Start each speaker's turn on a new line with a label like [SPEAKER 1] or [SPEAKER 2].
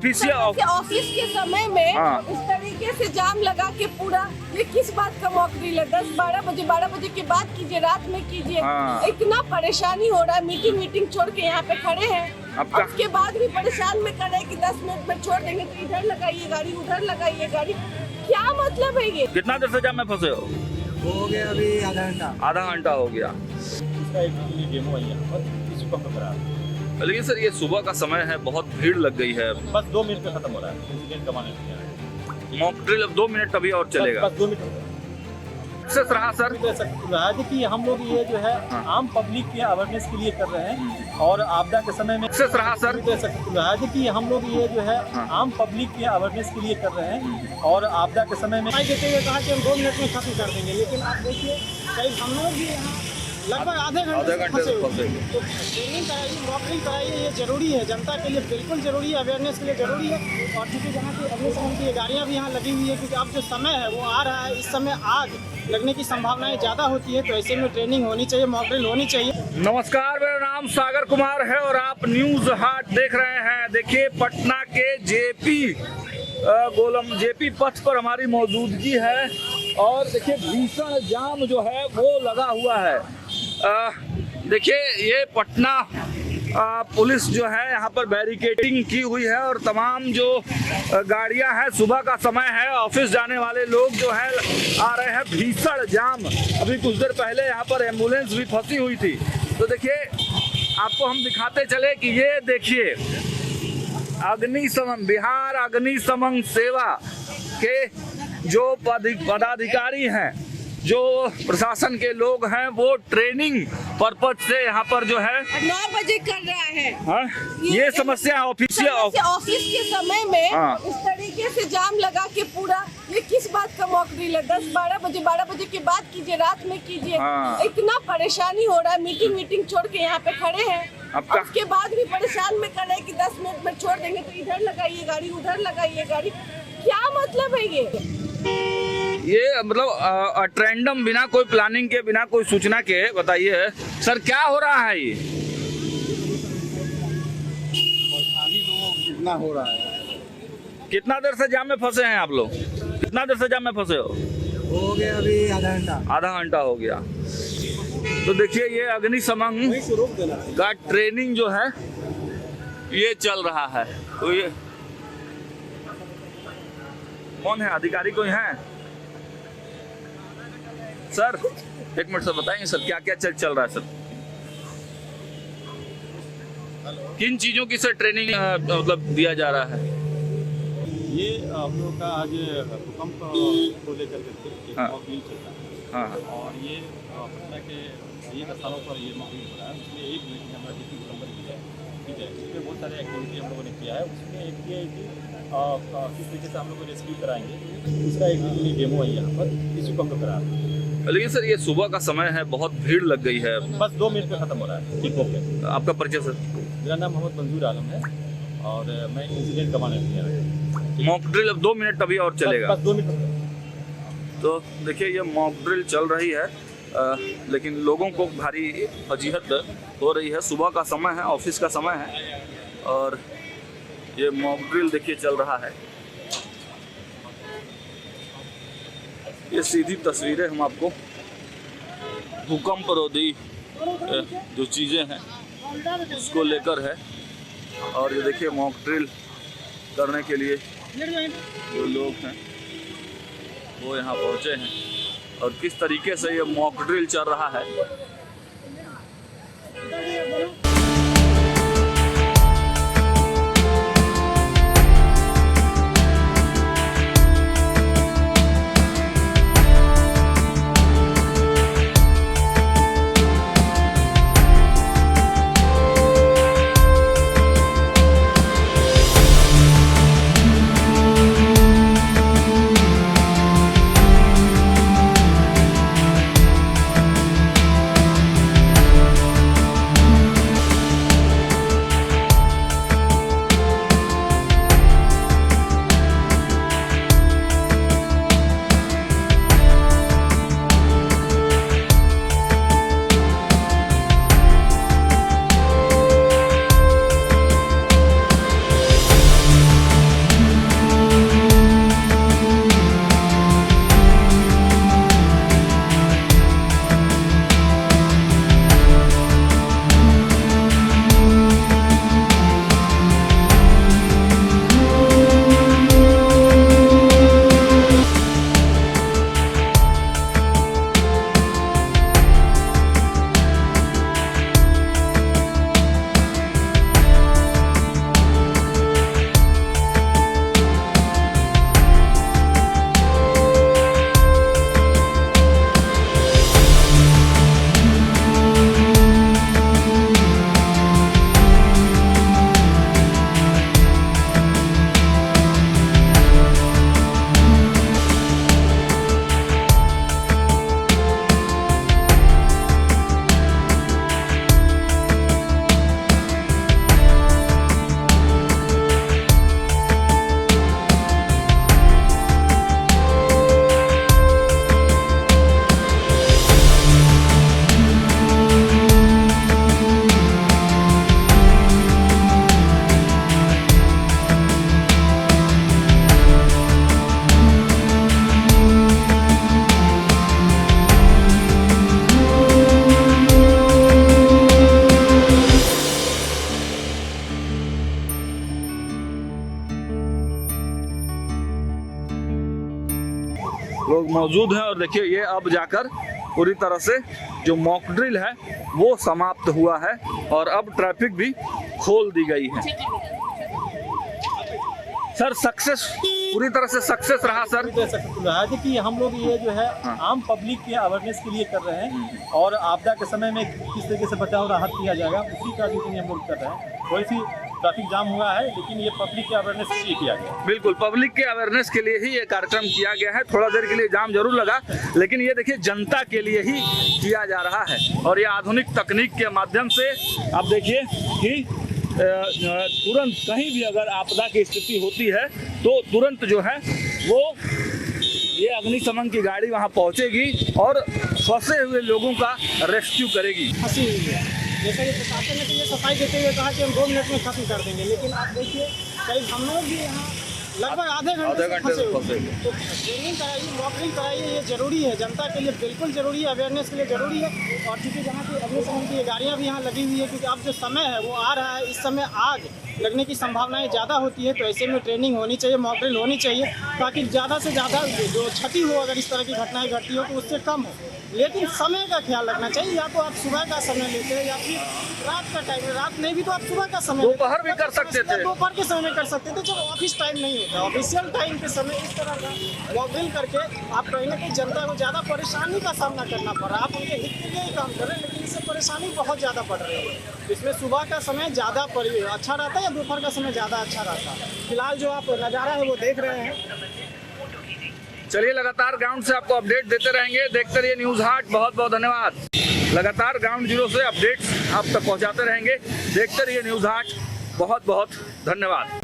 [SPEAKER 1] Office के समय में इस तरीके से जाम लगा के पूरा, ये किस बात का मॉक ड्रिल है? 12 बजे के बाद कीजिए, रात में कीजिए। इतना परेशानी हो रहा है, मीटिंग छोड़ के यहाँ पे खड़े हैं, उसके बाद भी परेशान में कर रहे हैं कि 10 मिनट में छोड़ देंगे तो इधर लगाइए गाड़ी, उधर लगाइए गाड़ी। क्या मतलब है ये?
[SPEAKER 2] कितना देर से जाम में फंसे
[SPEAKER 3] हो गया अभी
[SPEAKER 2] आधा घंटा हो गया।
[SPEAKER 4] डेमो है यहाँ पर, इसी को हम करा रहे हैं।
[SPEAKER 2] लेकिन सर ये सुबह का समय है, बहुत भीड़ लग गई है।
[SPEAKER 4] बस 2 मिनट में खत्म हो रहा है इंसिडेंट कमाने।
[SPEAKER 2] मॉक ड्रिल अब 2 मिनट तभी और चलेगा।
[SPEAKER 4] बस 2 मिनट
[SPEAKER 2] सक्सेस रहा सर।
[SPEAKER 4] रहा है कि हम लोग ये जो है आम पब्लिक के अवेयरनेस के लिए कर रहे हैं और आपदा के समय में
[SPEAKER 2] सक्सेस रहा सर।
[SPEAKER 4] रहा है कि हम लोग ये जो है आम पब्लिक के अवेयरनेस के लिए कर रहे हैं और आपदा के समय में देते हुए कहा कि हम 2 मिनट में खत्म कर देंगे, लेकिन आप देखिए कई हम लोग भी यहाँ लगभग आधे घंटे से फंसे। तो ट्रेनिंग कराइए, मॉक ड्रिल कराइए, ये जरूरी है, जनता के लिए बिल्कुल जरूरी है, अवेयरनेस के लिए जरूरी है। और क्योंकि जहाँ की अग्निशमन की गाड़ियाँ भी यहाँ लगी हुई है, क्योंकि अब जो समय है वो आ रहा है, इस समय आग लगने की संभावनाएं ज़्यादा होती है, तो ऐसे में ट्रेनिंग होनी चाहिए, मॉक ड्रिल होनी चाहिए।
[SPEAKER 2] नमस्कार, मेरा नाम सागर कुमार है और आप न्यूज हाट देख रहे हैं। देखिए पटना के जेपी पथ पर हमारी मौजूदगी है और देखिए भीषण जाम जो है वो लगा हुआ है। देखिए ये पटना पुलिस जो है यहाँ पर बैरिकेडिंग की हुई है और तमाम जो गाड़ियां हैं, सुबह का समय है, ऑफिस जाने वाले लोग जो है आ रहे हैं। भीषण जाम, अभी कुछ देर पहले यहाँ पर एम्बुलेंस भी फंसी हुई थी। तो देखिए आपको हम दिखाते चले कि ये देखिए बिहार अग्निशमन सेवा के जो पदाधिकारी हैं, जो प्रशासन के लोग हैं, वो ट्रेनिंग पर्पज से यहाँ पर जो है
[SPEAKER 1] 9 बजे कर रहा है।
[SPEAKER 2] ये समस्या ऑफिस
[SPEAKER 1] के समय में इस तरीके से जाम लगा के पूरा, ये किस बात का मॉक ड्रिल है? 12 बजे के बाद कीजिए, रात में कीजिए। इतना परेशानी हो रहा है, मीटिंग छोड़ के यहाँ पे खड़े हैं, उसके बाद भी परेशान में कर रहे हैं कि 10 मिनट में छोड़ देंगे तो इधर लगाइए गाड़ी, उधर लगाइए गाड़ी। क्या मतलब है
[SPEAKER 2] ये मतलब ट्रेंडम, बिना कोई प्लानिंग के, बिना कोई सूचना के। बताइए सर क्या हो रहा है ये?
[SPEAKER 3] कितना हो रहा है?
[SPEAKER 2] कितना देर से जाम में फंसे हैं आप लोग? कितना देर से जाम में फंसे
[SPEAKER 3] हो गया अभी
[SPEAKER 2] आधा घंटा हो गया। तो देखिए ये अग्निशमन का ट्रेनिंग जो है ये चल रहा है। तो ये कौन है अधिकारी, कोई है सर? एक मिनट सर बताएंगे सर क्या क्या चल रहा है सर? किन चीजों की सर ट्रेनिंग मतलब दिया जा रहा है?
[SPEAKER 4] ये हम लोग का आज भूकंप को लेकर के मॉक ड्रिल चल रहा है। और ये पटना के एक स्थानों पर ये मॉक ड्रिल हो रहा है। उसमें एक मीटिंग हमारा डिस्ट्रिक्ट नंबर की है, ठीक है। उसमें बहुत सारे एक्टिविटी हम लोगों ने किया है। उसमें एक ये है कि किस तरीके से हम लोग रेस्क्यू कराएंगे। दूसरा एक डेमो है यहाँ पर, इसी को हम लोग करा रहे हैं।
[SPEAKER 2] लेकिन सर ये सुबह का समय है, बहुत भीड़ लग गई है।
[SPEAKER 4] बस 2 मिनट में खत्म हो रहा है, ठीक हो गया।
[SPEAKER 2] आपका परिचय सर?
[SPEAKER 4] मेरा नाम मोहम्मद मंजूर आलम है और मैं इंसिडेंट कमांडर।
[SPEAKER 2] मॉक ड्रिल अब 2 मिनट तभी और चलेगा।
[SPEAKER 4] बस 2 मिनट।
[SPEAKER 2] तो देखिए ये मॉक ड्रिल चल रही है, लेकिन लोगों को भारी फजीहत हो रही है। सुबह का समय है, ऑफिस का समय है और ये मॉक ड्रिल देखिए चल रहा है। ये सीधी तस्वीरें हम आपको भूकंप रोधी जो चीज़ें हैं उसको लेकर है। और ये देखिए मॉक ड्रिल करने के लिए जो लोग हैं वो यहाँ पहुँचे हैं और किस तरीके से ये मॉक ड्रिल चल रहा है। लोग मौजूद हैं और देखिए ये अब जाकर पूरी तरह से जो मॉक ड्रिल है वो समाप्त हुआ है और अब ट्रैफिक भी खोल दी गई है। सर सक्सेस पूरी तरह से सक्सेस रहा सर।
[SPEAKER 4] देखिए हम लोग ये जो है आम पब्लिक के अवेयरनेस के लिए कर रहे हैं और आपदा के समय में किस तरीके से बचाव राहत किया जाएगा उसी का भी हम लोग कर रहे हैं। कोई सी ट्रैफिक जाम हुआ है लेकिन ये पब्लिक के अवेयरनेस के लिए किया गया।
[SPEAKER 2] बिल्कुल पब्लिक के अवेयरनेस के लिए ही ये कार्यक्रम किया गया है। थोड़ा देर के लिए जाम जरूर लगा लेकिन ये देखिए जनता के लिए ही किया जा रहा है और ये आधुनिक तकनीक के माध्यम से आप देखिए कि तुरंत कहीं भी अगर आपदा की स्थिति होती है तो तुरंत जो है वो ये अग्निशमन की गाड़ी वहां पहुंचेगी और फंसे हुए लोगों का रेस्क्यू करेगी।
[SPEAKER 4] फंसी हुई है जैसा कि प्रशासन ने ये सफाई देते हुए कहा कि हम 2 मिनट में खत्म कर देंगे लेकिन आप देखिए कई हम लोग भी यहाँ लगभग आधे घंटे से फंसे हुए। तो ट्रेनिंग कराइए मॉक ड्रिल कराइए ये जरूरी है जनता के लिए बिल्कुल जरूरी है अवेयरनेस के लिए जरूरी है। और क्योंकि जहाँ की अग्निशमन की गाड़ियाँ भी यहाँ लगी हुई है क्योंकि अब जो समय है वो आ रहा है इस समय आग लगने की संभावनाएं ज़्यादा होती है तो ऐसे में ट्रेनिंग होनी चाहिए मॉक ड्रिल होनी चाहिए ताकि ज़्यादा से ज़्यादा जो क्षति हो अगर इस तरह की घटनाएं घटती हो तो उससे कम हो। लेकिन समय का ख्याल रखना चाहिए या तो आप सुबह का समय लेते हैं या फिर रात का टाइम रात नहीं भी तो आप सुबह का समय
[SPEAKER 2] दोपहर भी कर सकते थे
[SPEAKER 4] दोपहर के समय में कर सकते थे जब ऑफिस टाइम नहीं होता ऑफिशियल टाइम के समय इस तरह का मॉक ड्रिल करके आप कहीं ना कहीं जनता को ज़्यादा परेशानी का सामना करना पड़ रहा है। आप उनके हित के लिए ही काम कर रहे हैं लेकिन इससे परेशानी बहुत ज़्यादा बढ़ रही है। इसमें सुबह का समय ज़्यादा अच्छा रहता है या दोपहर का समय ज़्यादा अच्छा रहता है। फिलहाल जो आप नज़ारा है वो देख रहे हैं।
[SPEAKER 2] चलिए लगातार ग्राउंड से आपको अपडेट देते रहेंगे। देखते रहिए न्यूज़ हाट। बहुत बहुत धन्यवाद। लगातार ग्राउंड जीरो से अपडेट्स आप तक पहुंचाते रहेंगे। देखते रहिए न्यूज़ हाट। बहुत बहुत धन्यवाद।